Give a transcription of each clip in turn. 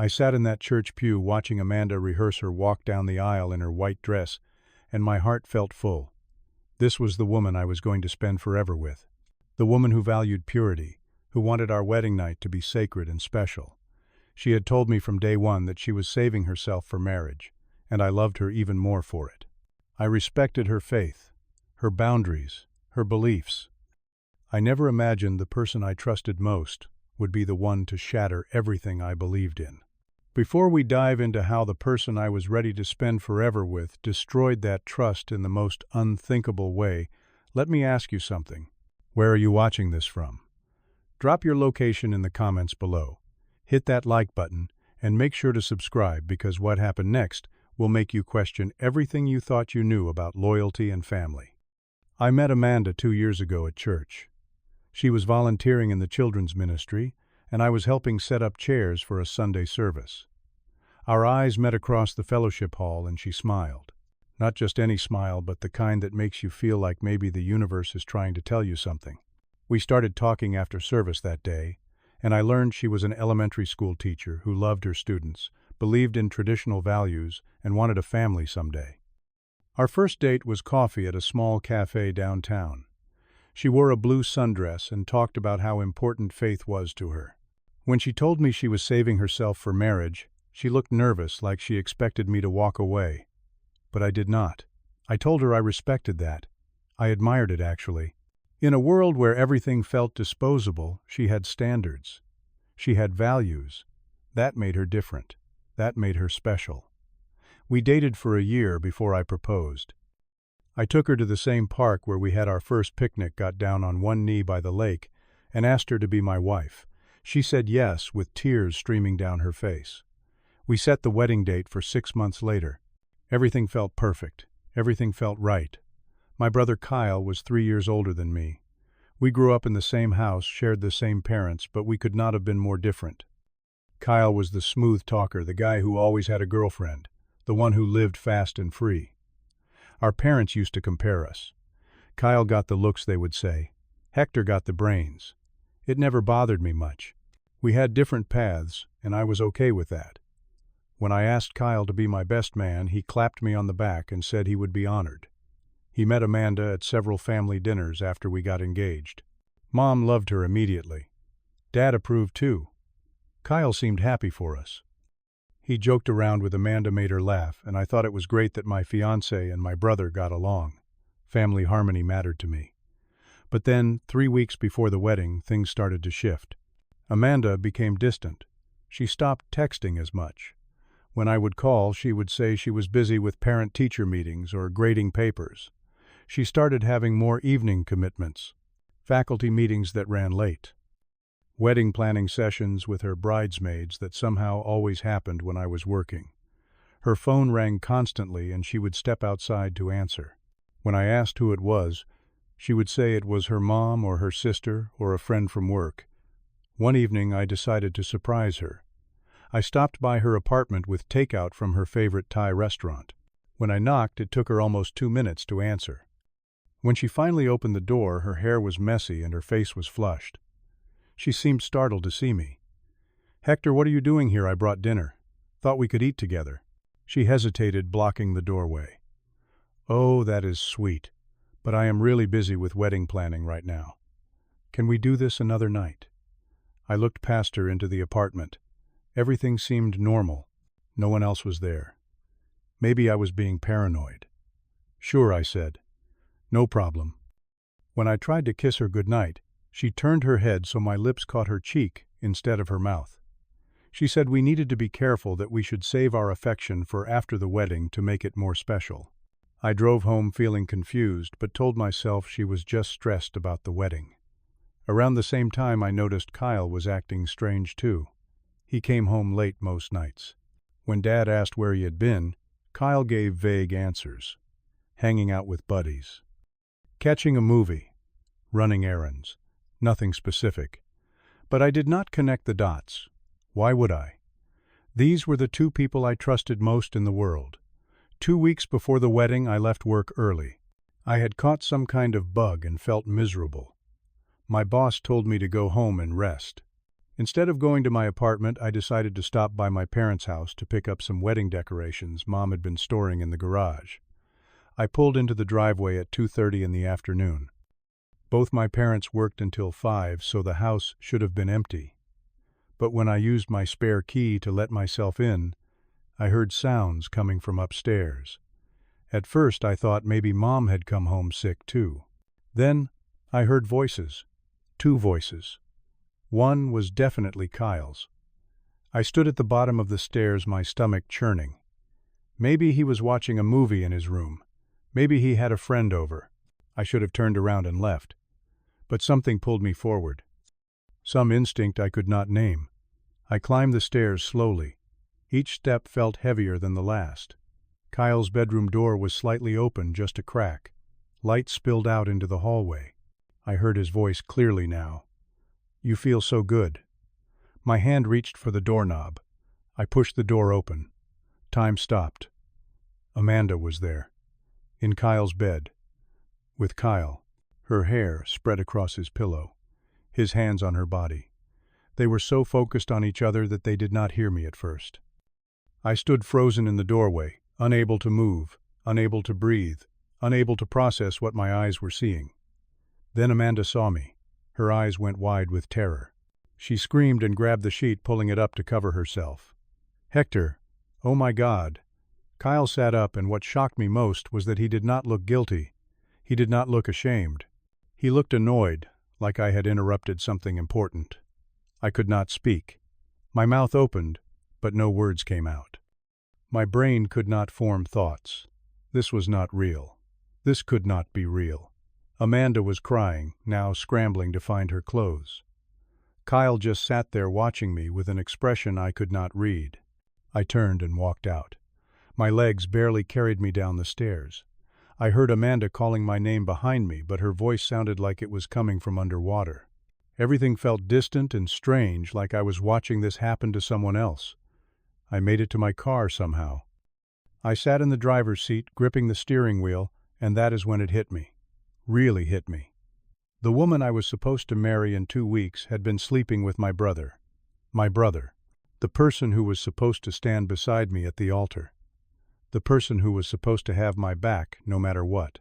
I sat in that church pew watching Amanda rehearse her walk down the aisle in her white dress, and my heart felt full. This was the woman I was going to spend forever with. The woman who valued purity, who wanted our wedding night to be sacred and special. She had told me from day one that she was saving herself for marriage, and I loved her even more for it. I respected her faith, her boundaries, her beliefs. I never imagined the person I trusted most would be the one to shatter everything I believed in. Before we dive into how the person I was ready to spend forever with destroyed that trust in the most unthinkable way, let me ask you something. Where are you watching this from? Drop your location in the comments below. Hit that like button, and make sure to subscribe because what happened next will make you question everything you thought you knew about loyalty and family. I met Amanda 2 years ago at church. She was volunteering in the children's ministry, and I was helping set up chairs for a Sunday service. Our eyes met across the fellowship hall and she smiled. Not just any smile, but the kind that makes you feel like maybe the universe is trying to tell you something. We started talking after service that day, and I learned she was an elementary school teacher who loved her students, believed in traditional values, and wanted a family someday. Our first date was coffee at a small cafe downtown. She wore a blue sundress and talked about how important faith was to her. When she told me she was saving herself for marriage, she looked nervous, like she expected me to walk away. But I did not. I told her I respected that. I admired it, actually. In a world where everything felt disposable, she had standards. She had values. That made her different. That made her special. We dated for a year before I proposed. I took her to the same park where we had our first picnic, got down on one knee by the lake, and asked her to be my wife. She said yes, with tears streaming down her face. We set the wedding date for 6 months later. Everything felt perfect. Everything felt right. My brother Kyle was 3 years older than me. We grew up in the same house, shared the same parents, but we could not have been more different. Kyle was the smooth talker, the guy who always had a girlfriend, the one who lived fast and free. Our parents used to compare us. Kyle got the looks, they would say. Hector got the brains. It never bothered me much. We had different paths, and I was okay with that. When I asked Kyle to be my best man, he clapped me on the back and said he would be honored. He met Amanda at several family dinners after we got engaged. Mom loved her immediately. Dad approved too. Kyle seemed happy for us. He joked around with Amanda, made her laugh, and I thought it was great that my fiancé and my brother got along. Family harmony mattered to me. But then, 3 weeks before the wedding, things started to shift. Amanda became distant. She stopped texting as much. When I would call, she would say she was busy with parent-teacher meetings or grading papers. She started having more evening commitments, faculty meetings that ran late, wedding planning sessions with her bridesmaids that somehow always happened when I was working. Her phone rang constantly and she would step outside to answer. When I asked who it was, she would say it was her mom or her sister or a friend from work. One evening I decided to surprise her. I stopped by her apartment with takeout from her favorite Thai restaurant. When I knocked, it took her almost 2 minutes to answer. When she finally opened the door, her hair was messy and her face was flushed. She seemed startled to see me. "Hector, what are you doing here? I brought dinner. Thought we could eat together." She hesitated, blocking the doorway. "Oh, that is sweet, but I am really busy with wedding planning right now. Can we do this another night?" I looked past her into the apartment. Everything seemed normal. No one else was there. Maybe I was being paranoid. "Sure," I said. "No problem." When I tried to kiss her goodnight, she turned her head so my lips caught her cheek instead of her mouth. She said we needed to be careful, that we should save our affection for after the wedding to make it more special. I drove home feeling confused, but told myself she was just stressed about the wedding. Around the same time, I noticed Kyle was acting strange too. He came home late most nights. When Dad asked where he had been, Kyle gave vague answers. Hanging out with buddies. Catching a movie. Running errands. Nothing specific. But I did not connect the dots. Why would I? These were the two people I trusted most in the world. 2 weeks before the wedding, I left work early. I had caught some kind of bug and felt miserable. My boss told me to go home and rest. Instead of going to my apartment, I decided to stop by my parents' house to pick up some wedding decorations Mom had been storing in the garage. I pulled into the driveway at 2:30 in the afternoon. Both my parents worked until 5, so the house should have been empty. But when I used my spare key to let myself in, I heard sounds coming from upstairs. At first I thought maybe Mom had come home sick too. Then I heard voices. 2 voices. One was definitely Kyle's. I stood at the bottom of the stairs, my stomach churning. Maybe he was watching a movie in his room. Maybe he had a friend over. I should have turned around and left. But something pulled me forward. Some instinct I could not name. I climbed the stairs slowly. Each step felt heavier than the last. Kyle's bedroom door was slightly open, just a crack. Light spilled out into the hallway. I heard his voice clearly now. "You feel so good." My hand reached for the doorknob. I pushed the door open. Time stopped. Amanda was there. In Kyle's bed. With Kyle. Her hair spread across his pillow. His hands on her body. They were so focused on each other that they did not hear me at first. I stood frozen in the doorway, unable to move, unable to breathe, unable to process what my eyes were seeing. Then Amanda saw me. Her eyes went wide with terror. She screamed and grabbed the sheet, pulling it up to cover herself. "Hector, oh my God." Kyle sat up, and what shocked me most was that he did not look guilty. He did not look ashamed. He looked annoyed, like I had interrupted something important. I could not speak. My mouth opened, but no words came out. My brain could not form thoughts. This was not real. This could not be real. Amanda was crying, now scrambling to find her clothes. Kyle just sat there watching me with an expression I could not read. I turned and walked out. My legs barely carried me down the stairs. I heard Amanda calling my name behind me, but her voice sounded like it was coming from underwater. Everything felt distant and strange, like I was watching this happen to someone else. I made it to my car somehow. I sat in the driver's seat, gripping the steering wheel, and that is when it hit me. Really hit me. The woman I was supposed to marry in 2 weeks had been sleeping with my brother. My brother. The person who was supposed to stand beside me at the altar. The person who was supposed to have my back no matter what.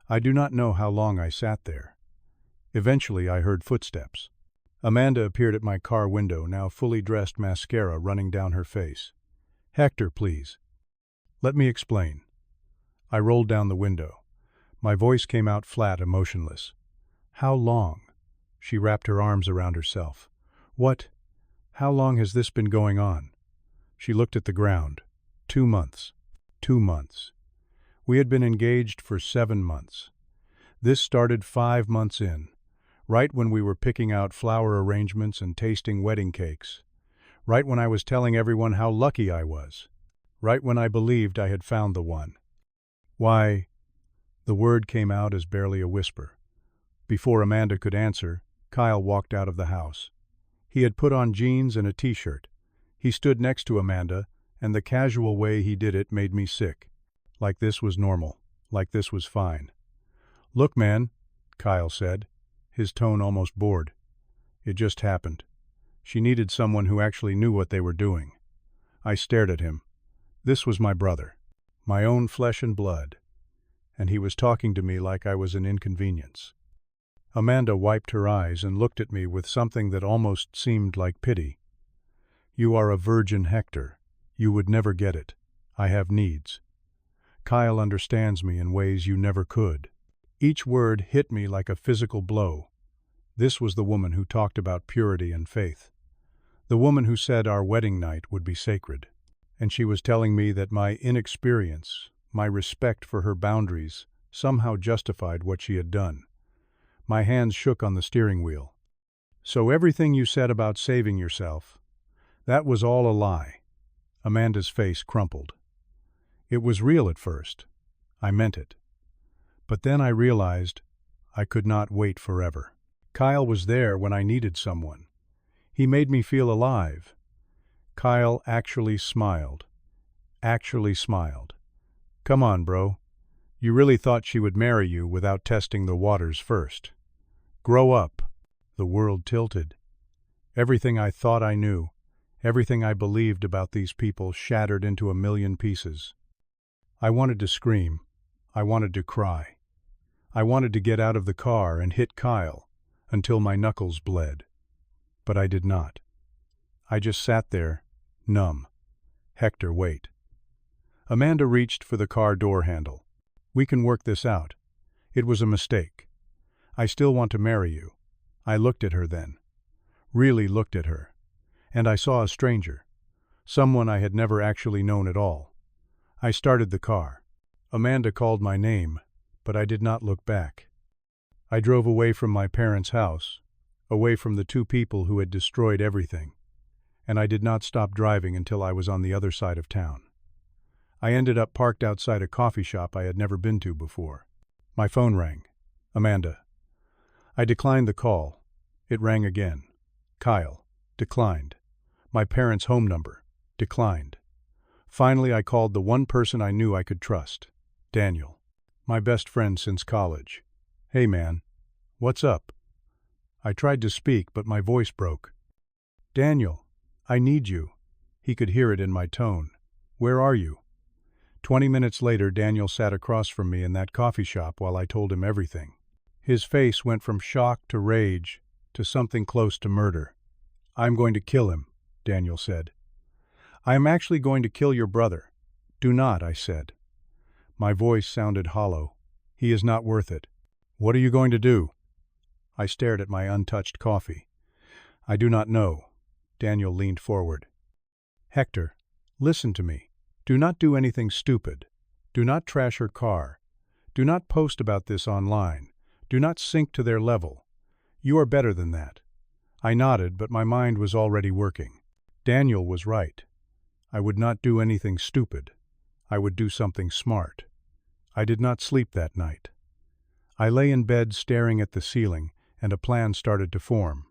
I do not know how long I sat there. Eventually I heard footsteps. Amanda appeared at my car window, now fully dressed, mascara running down her face. "Hector, please." "Let me explain." I rolled down the window. My voice came out flat, emotionless. "How long?" She wrapped her arms around herself. "What? How long has this been going on?" She looked at the ground. 2 months. 2 months. We had been engaged for 7 months. This started 5 months in, right when we were picking out flower arrangements and tasting wedding cakes, right when I was telling everyone how lucky I was, right when I believed I had found the one. "Why?" The word came out as barely a whisper. Before Amanda could answer, Kyle walked out of the house. He had put on jeans and a t-shirt. He stood next to Amanda, and the casual way he did it made me sick. Like this was normal. Like this was fine. "Look, man," Kyle said, his tone almost bored. "It just happened. She needed someone who actually knew what they were doing." I stared at him. This was my brother. My own flesh and blood. And he was talking to me like I was an inconvenience. Amanda wiped her eyes and looked at me with something that almost seemed like pity. "You are a virgin, Hector. You would never get it. I have needs. Kyle understands me in ways you never could." Each word hit me like a physical blow. This was the woman who talked about purity and faith. The woman who said our wedding night would be sacred. And she was telling me that my inexperience, my respect for her boundaries, somehow justified what she had done. My hands shook on the steering wheel. "So everything you said about saving yourself, that was all a lie." Amanda's face crumpled. "It was real at first. I meant it. But then I realized I could not wait forever. Kyle was there when I needed someone. He made me feel alive." Kyle actually smiled. Actually smiled. "Come on, bro. You really thought she would marry you without testing the waters first. Grow up." The world tilted. Everything I thought I knew, everything I believed about these people shattered into a million pieces. I wanted to scream. I wanted to cry. I wanted to get out of the car and hit Kyle until my knuckles bled. But I did not. I just sat there, numb. Hector, wait. Amanda reached for the car door handle. We can work this out. It was a mistake. I still want to marry you. I looked at her then. Really looked at her. And I saw a stranger. Someone I had never actually known at all. I started the car. Amanda called my name, but I did not look back. I drove away from my parents' house, away from the two people who had destroyed everything, and I did not stop driving until I was on the other side of town. I ended up parked outside a coffee shop I had never been to before. My phone rang. Amanda. I declined the call. It rang again. Kyle. Declined. My parents' home number. Declined. Finally, I called the one person I knew I could trust. Daniel. My best friend since college. Hey man. What's up? I tried to speak, but my voice broke. Daniel. I need you. He could hear it in my tone. Where are you? 20 minutes later, Daniel sat across from me in that coffee shop while I told him everything. His face went from shock to rage to something close to murder. I'm going to kill him, Daniel said. I am actually going to kill your brother. Do not, I said. My voice sounded hollow. He is not worth it. What are you going to do? I stared at my untouched coffee. I do not know. Daniel leaned forward. Hector, listen to me. Do not do anything stupid. Do not trash her car. Do not post about this online. Do not sink to their level. You are better than that. I nodded, but my mind was already working. Daniel was right. I would not do anything stupid. I would do something smart. I did not sleep that night. I lay in bed staring at the ceiling, and a plan started to form.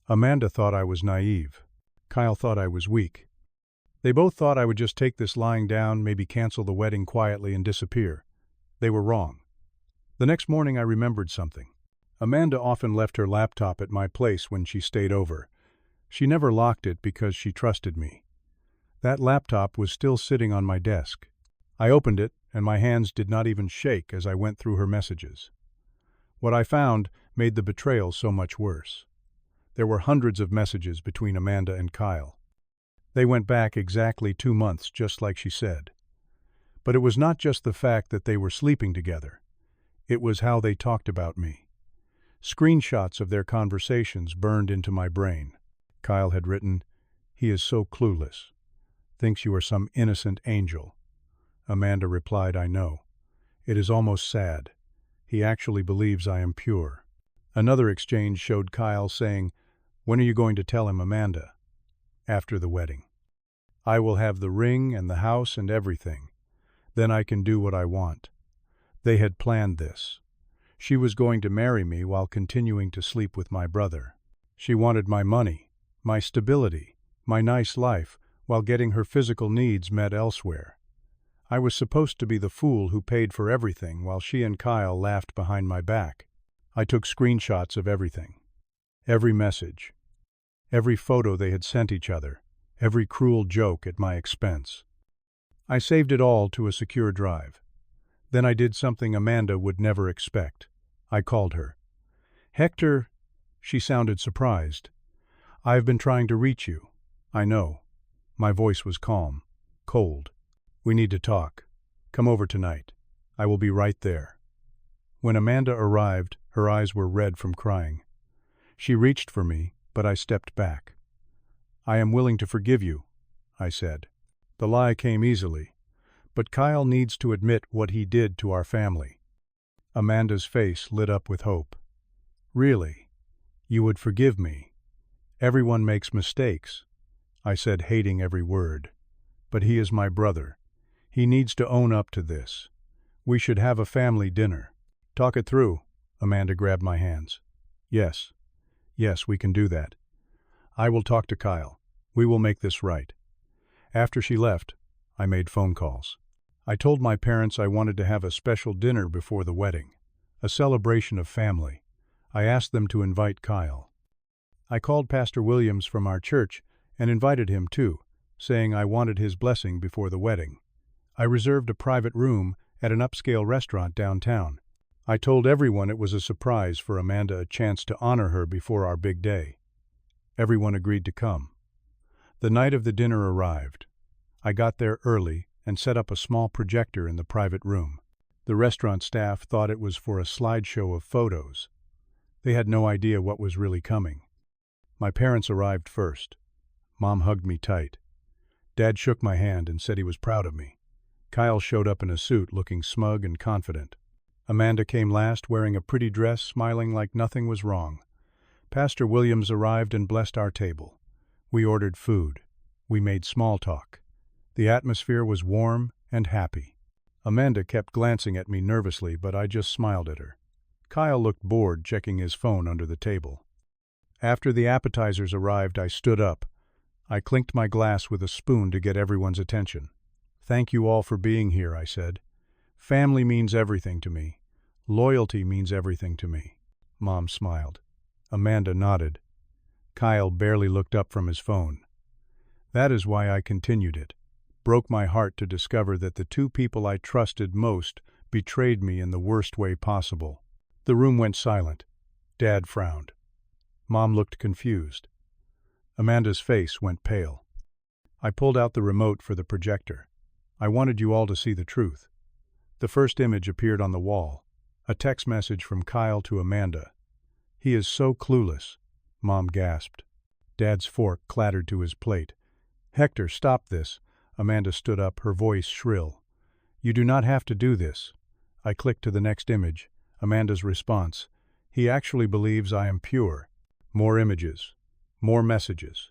Amanda thought I was naive. Kyle thought I was weak. They both thought I would just take this lying down, maybe cancel the wedding quietly and disappear. They were wrong. The next morning I remembered something. Amanda often left her laptop at my place when she stayed over. She never locked it because she trusted me. That laptop was still sitting on my desk. I opened it, and my hands did not even shake as I went through her messages. What I found made the betrayal so much worse. There were hundreds of messages between Amanda and Kyle. They went back exactly 2 months, just like she said. But it was not just the fact that they were sleeping together. It was how they talked about me. Screenshots of their conversations burned into my brain. Kyle had written, "He is so clueless. Thinks you are some innocent angel." Amanda replied, "I know. It is almost sad. He actually believes I am pure." Another exchange showed Kyle saying, "When are you going to tell him, Amanda?" "After the wedding. I will have the ring and the house and everything. Then I can do what I want." They had planned this. She was going to marry me while continuing to sleep with my brother. She wanted my money, my stability, my nice life, while getting her physical needs met elsewhere. I was supposed to be the fool who paid for everything while she and Kyle laughed behind my back. I took screenshots of everything. Every message. Every photo they had sent each other. Every cruel joke at my expense. I saved it all to a secure drive. Then I did something Amanda would never expect. I called her. "Hector," she sounded surprised. "I've been trying to reach you." "I know." My voice was calm, cold. "We need to talk. Come over tonight. I will be right there." When Amanda arrived, her eyes were red from crying. She reached for me, but I stepped back. "I am willing to forgive you," I said. The lie came easily. But Kyle needs to admit what he did to our family. Amanda's face lit up with hope. "Really? You would forgive me? Everyone makes mistakes," I said, hating every word. "But he is my brother. He needs to own up to this. We should have a family dinner." "Talk it through." Amanda grabbed my hands. Yes, we can do that. I will talk to Kyle. We will make this right." After she left, I made phone calls. I told my parents I wanted to have a special dinner before the wedding, a celebration of family. I asked them to invite Kyle. I called Pastor Williams from our church and invited him too, saying I wanted his blessing before the wedding. I reserved a private room at an upscale restaurant downtown. I told everyone it was a surprise for Amanda, a chance to honor her before our big day. Everyone agreed to come. The night of the dinner arrived. I got there early and set up a small projector in the private room. The restaurant staff thought it was for a slideshow of photos. They had no idea what was really coming. My parents arrived first. Mom hugged me tight. Dad shook my hand and said he was proud of me. Kyle showed up in a suit, looking smug and confident. Amanda came last, wearing a pretty dress, smiling like nothing was wrong. Pastor Williams arrived and blessed our table. We ordered food. We made small talk. The atmosphere was warm and happy. Amanda kept glancing at me nervously, but I just smiled at her. Kyle looked bored, checking his phone under the table. After the appetizers arrived, I stood up. I clinked my glass with a spoon to get everyone's attention. "Thank you all for being here," I said. "Family means everything to me. Loyalty means everything to me." Mom smiled. Amanda nodded. Kyle barely looked up from his phone. That is why I continued it. Broke my heart to discover that the two people I trusted most betrayed me in the worst way possible. The room went silent. Dad frowned. Mom looked confused. Amanda's face went pale. I pulled out the remote for the projector. I wanted you all to see the truth. The first image appeared on the wall, a text message from Kyle to Amanda. "He is so clueless," Mom gasped. Dad's fork clattered to his plate. "Hector, stop this." Amanda stood up, her voice shrill. "You do not have to do this." I clicked to the next image. Amanda's response. "He actually believes I am pure." More images. More messages.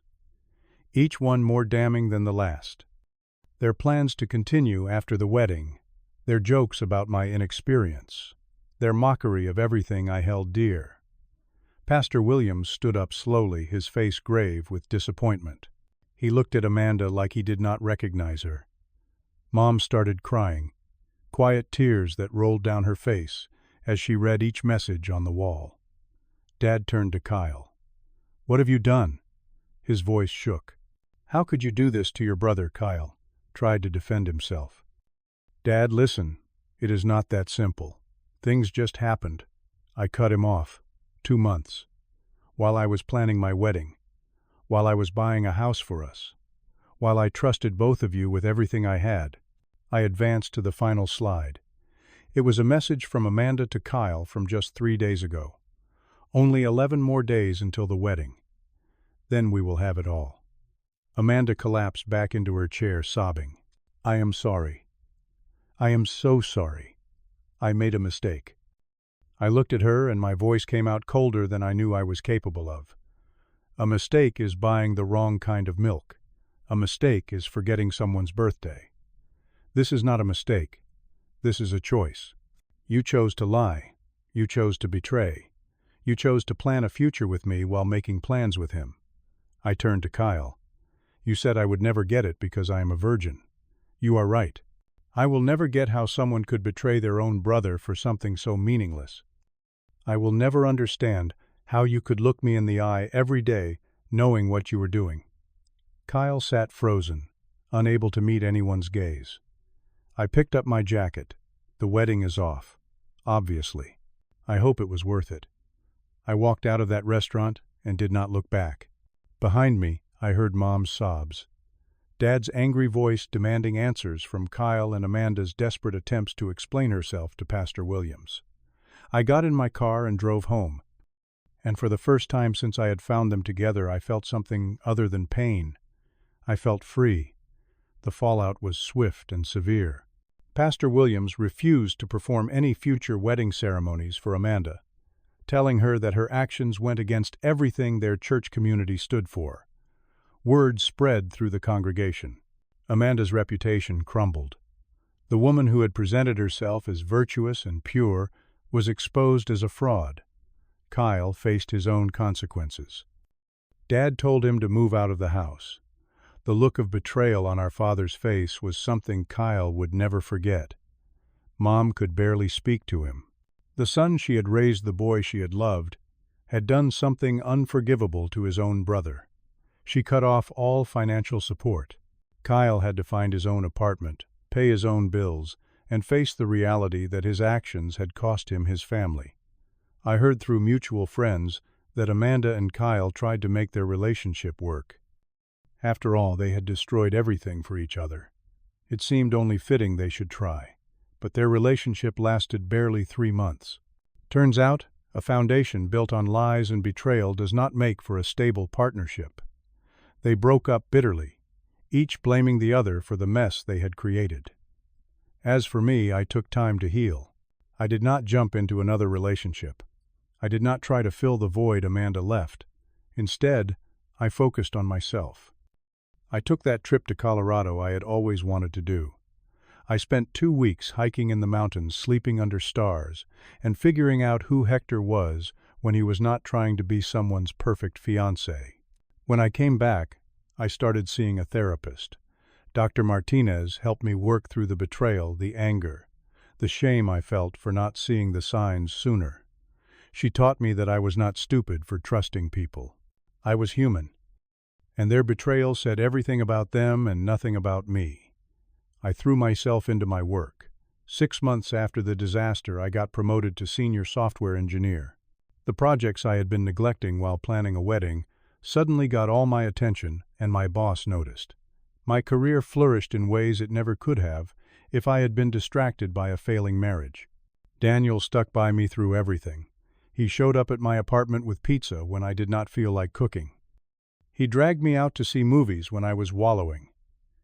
Each one more damning than the last. Their plans to continue after the wedding. Their jokes about my inexperience. Their mockery of everything I held dear. Pastor Williams stood up slowly, his face grave with disappointment. He looked at Amanda like he did not recognize her. Mom started crying, quiet tears that rolled down her face as she read each message on the wall. Dad turned to Kyle. "What have you done?" His voice shook. "How could you do this to your brother?" Kyle tried to defend himself. "Dad, listen. It is not that simple. Things just happened. I cut him off. 2 months. While I was planning my wedding. While I was buying a house for us. While I trusted both of you with everything I had." I advanced to the final slide. It was a message from Amanda to Kyle from just 3 days ago. "Only 11 more days until the wedding. Then we will have it all." Amanda collapsed back into her chair, sobbing. "I am sorry. I am so sorry. I made a mistake." I looked at her and my voice came out colder than I knew I was capable of. A mistake is buying the wrong kind of milk. A mistake is forgetting someone's birthday. This is not a mistake. This is a choice. You chose to lie. You chose to betray. You chose to plan a future with me while making plans with him. I turned to Kyle. "You said I would never get it because I am a virgin. You are right. I will never get how someone could betray their own brother for something so meaningless. I will never understand how you could look me in the eye every day knowing what you were doing." Kyle sat frozen, unable to meet anyone's gaze. I picked up my jacket. The wedding is off. Obviously. I hope it was worth it. I walked out of that restaurant and did not look back. Behind me, I heard Mom's sobs. Dad's angry voice demanding answers from Kyle and Amanda's desperate attempts to explain herself to Pastor Williams. I got in my car and drove home. And for the first time since I had found them together, I felt something other than pain. I felt free. The fallout was swift and severe. Pastor Williams refused to perform any future wedding ceremonies for Amanda, telling her that her actions went against everything their church community stood for. Word spread through the congregation. Amanda's reputation crumbled. The woman who had presented herself as virtuous and pure was exposed as a fraud. Kyle faced his own consequences. Dad told him to move out of the house. The look of betrayal on our father's face was something Kyle would never forget. Mom could barely speak to him. The son she had raised, the boy she had loved, had done something unforgivable to his own brother. She cut off all financial support. Kyle had to find his own apartment, pay his own bills, and face the reality that his actions had cost him his family. I heard through mutual friends that Amanda and Kyle tried to make their relationship work. After all, they had destroyed everything for each other. It seemed only fitting they should try. But their relationship lasted barely 3 months. Turns out, a foundation built on lies and betrayal does not make for a stable partnership. They broke up bitterly, each blaming the other for the mess they had created. As for me, I took time to heal. I did not jump into another relationship. I did not try to fill the void Amanda left. Instead, I focused on myself. I took that trip to Colorado I had always wanted to do. I spent 2 weeks hiking in the mountains, sleeping under stars, and figuring out who Hector was when he was not trying to be someone's perfect fiancé. When I came back, I started seeing a therapist. Dr. Martinez helped me work through the betrayal, the anger, the shame I felt for not seeing the signs sooner. She taught me that I was not stupid for trusting people. I was human, and their betrayal said everything about them and nothing about me. I threw myself into my work. 6 months after the disaster, I got promoted to senior software engineer. The projects I had been neglecting while planning a wedding suddenly got all my attention, and my boss noticed. My career flourished in ways it never could have if I had been distracted by a failing marriage. Daniel stuck by me through everything. He showed up at my apartment with pizza when I did not feel like cooking. He dragged me out to see movies when I was wallowing.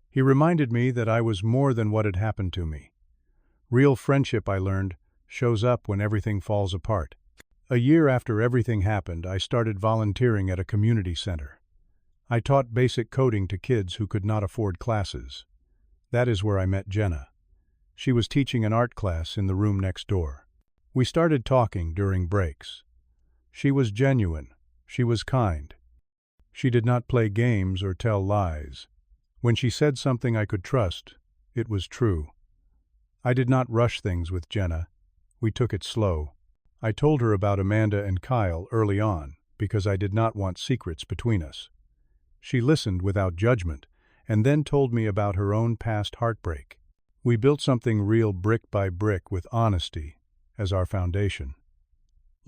He reminded me that I was more than what had happened to me. Real friendship, I learned, shows up when everything falls apart. A year after everything happened, I started volunteering at a community center. I taught basic coding to kids who could not afford classes. That is where I met Jenna. She was teaching an art class in the room next door. We started talking during breaks. She was genuine. She was kind. She did not play games or tell lies. When she said something I could trust, it was true. I did not rush things with Jenna. We took it slow. I told her about Amanda and Kyle early on because I did not want secrets between us. She listened without judgment and then told me about her own past heartbreak. We built something real brick by brick with honesty as our foundation.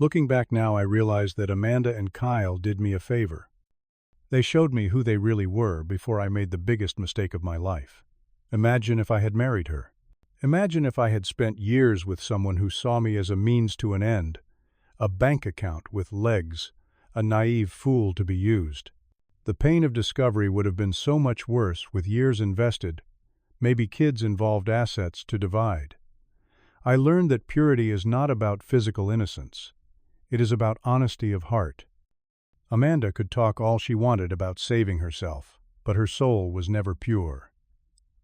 Looking back now, I realized that Amanda and Kyle did me a favor. They showed me who they really were before I made the biggest mistake of my life. Imagine if I had married her. Imagine if I had spent years with someone who saw me as a means to an end, a bank account with legs, a naive fool to be used. The pain of discovery would have been so much worse with years invested, maybe kids involved, assets to divide. I learned that purity is not about physical innocence. It is about honesty of heart. Amanda could talk all she wanted about saving herself, but her soul was never pure.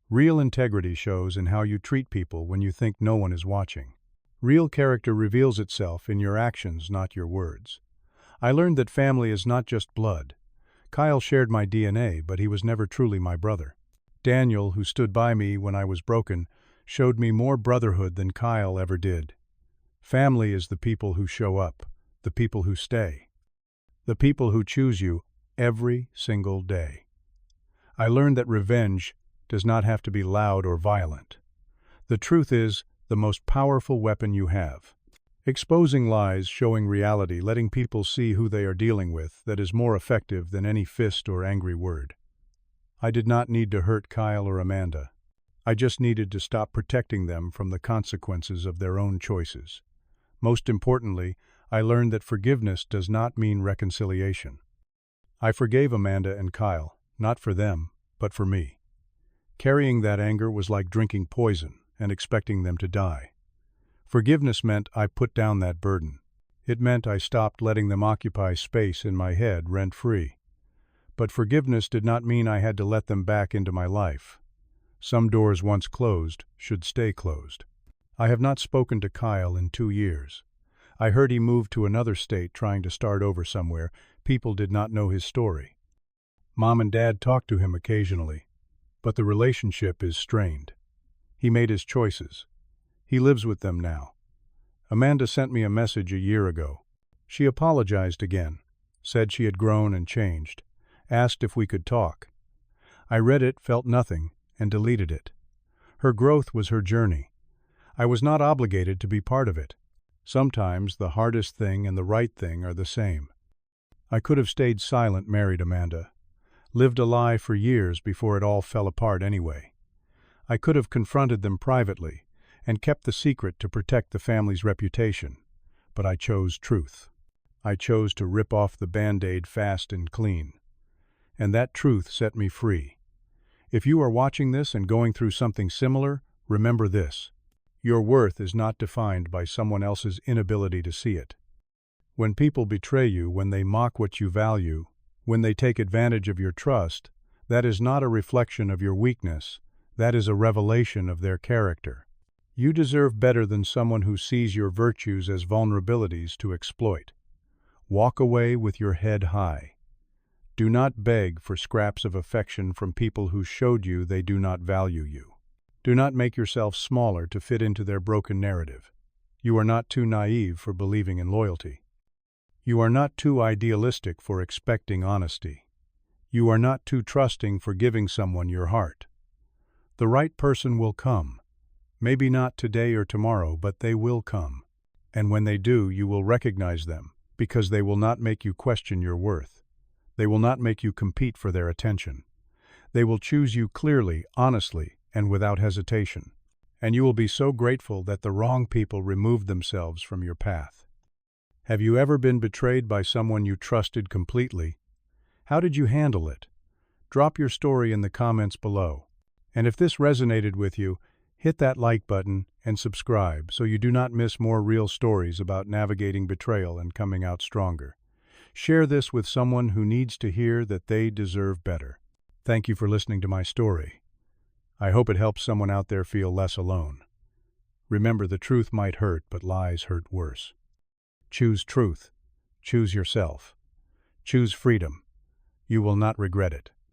Real integrity shows in how you treat people when you think no one is watching. Real character reveals itself in your actions, not your words. I learned that family is not just blood. Kyle shared my DNA, but he was never truly my brother. Daniel, who stood by me when I was broken, showed me more brotherhood than Kyle ever did. Family is the people who show up, the people who stay. The people who choose you every single day. I learned that revenge does not have to be loud or violent. The truth is the most powerful weapon you have. Exposing lies, showing reality, letting people see who they are dealing with, that is more effective than any fist or angry word. I did not need to hurt Kyle or Amanda. I just needed to stop protecting them from the consequences of their own choices. Most importantly, I learned that forgiveness does not mean reconciliation. I forgave Amanda and Kyle, not for them, but for me. Carrying that anger was like drinking poison and expecting them to die. Forgiveness meant I put down that burden. It meant I stopped letting them occupy space in my head rent-free. But forgiveness did not mean I had to let them back into my life. Some doors once closed should stay closed. I have not spoken to Kyle in 2 years. I heard he moved to another state trying to start over somewhere. People did not know his story. Mom and Dad talked to him occasionally, but the relationship is strained. He made his choices. He lives with them now. Amanda sent me a message a year ago. She apologized again, said she had grown and changed, asked if we could talk. I read it, felt nothing, and deleted it. Her growth was her journey. I was not obligated to be part of it. Sometimes the hardest thing and the right thing are the same. I could have stayed silent, married Amanda. Lived a lie for years before it all fell apart anyway. I could have confronted them privately and kept the secret to protect the family's reputation. But I chose truth. I chose to rip off the Band-Aid fast and clean. And that truth set me free. If you are watching this and going through something similar, remember this. Your worth is not defined by someone else's inability to see it. When people betray you, when they mock what you value, when they take advantage of your trust, that is not a reflection of your weakness, that is a revelation of their character. You deserve better than someone who sees your virtues as vulnerabilities to exploit. Walk away with your head high. Do not beg for scraps of affection from people who showed you they do not value you. Do not make yourself smaller to fit into their broken narrative. You are not too naive for believing in loyalty. You are not too idealistic for expecting honesty. You are not too trusting for giving someone your heart. The right person will come. Maybe not today or tomorrow, but they will come. And when they do, you will recognize them, because they will not make you question your worth. They will not make you compete for their attention. They will choose you clearly, honestly, and without hesitation. And you will be so grateful that the wrong people removed themselves from your path. Have you ever been betrayed by someone you trusted completely? How did you handle it? Drop your story in the comments below. And if this resonated with you, hit that like button and subscribe so you do not miss more real stories about navigating betrayal and coming out stronger. Share this with someone who needs to hear that they deserve better. Thank you for listening to my story. I hope it helps someone out there feel less alone. Remember, the truth might hurt, but lies hurt worse. Choose truth. Choose yourself. Choose freedom. You will not regret it.